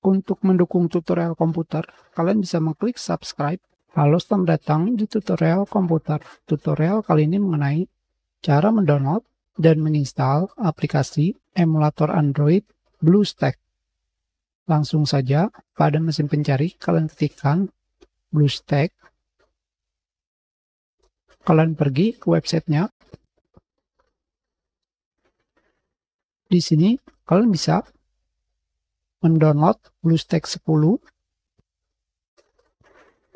Untuk mendukung tutorial komputer, kalian bisa mengklik subscribe. Halo, selamat datang di tutorial komputer. Tutorial kali ini mengenai cara mendownload dan menginstal aplikasi emulator Android BlueStack. Langsung saja pada mesin pencari kalian ketikkan BlueStack. Kalian pergi ke websitenya. Di sini kalian bisa mendownload BlueStack 10.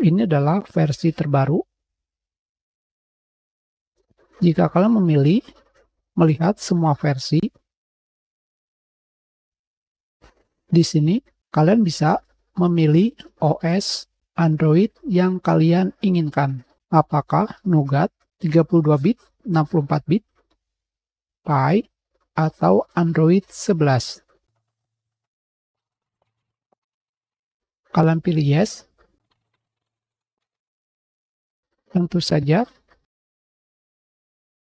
Ini adalah versi terbaru. Jika kalian memilih melihat semua versi, di sini kalian bisa memilih OS Android yang kalian inginkan. Apakah Nougat 32 bit, 64 bit, Pie, atau Android 11. Kalian pilih yes. Tentu saja,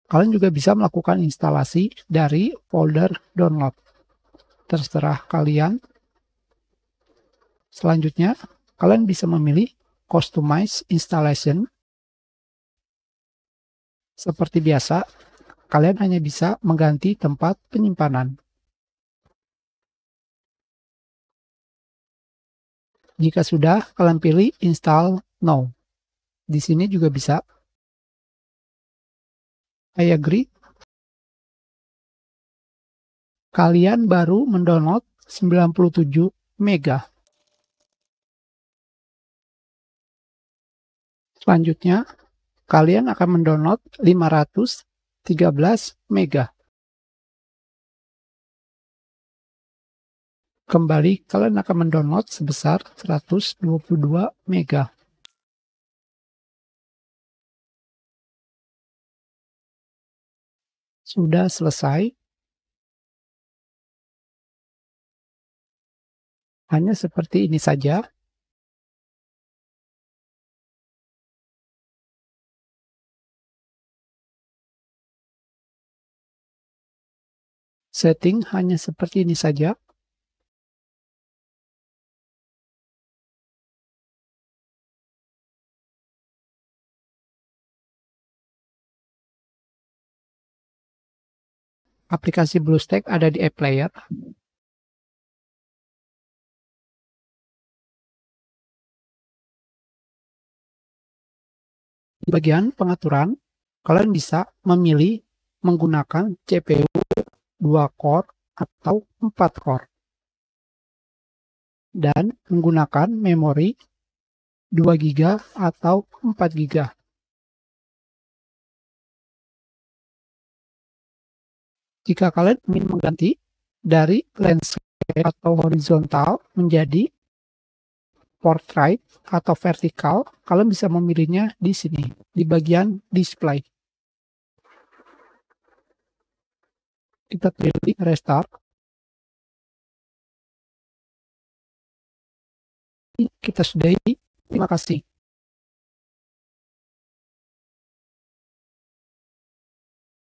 kalian juga bisa melakukan instalasi dari folder download. Terserah kalian. Selanjutnya, kalian bisa memilih Customize Installation. Seperti biasa, kalian hanya bisa mengganti tempat penyimpanan. Jika sudah, kalian pilih Install Now. Di sini juga bisa I agree. Kalian baru mendownload 97 mega. Selanjutnya, kalian akan mendownload 513 mega. Kembali, kalian akan mendownload sebesar 122 mega. Sudah selesai. Hanya seperti ini saja. Setting hanya seperti ini saja. Aplikasi BlueStack ada di App Player. Di bagian pengaturan, kalian bisa memilih menggunakan CPU 2 core atau 4 core. Dan menggunakan memori 2 GB atau 4 GB. Jika kalian ingin mengganti dari landscape atau horizontal menjadi portrait atau vertikal, kalian bisa memilihnya di sini, di bagian display. Kita pilih restart. Kita sudahi. Terima kasih.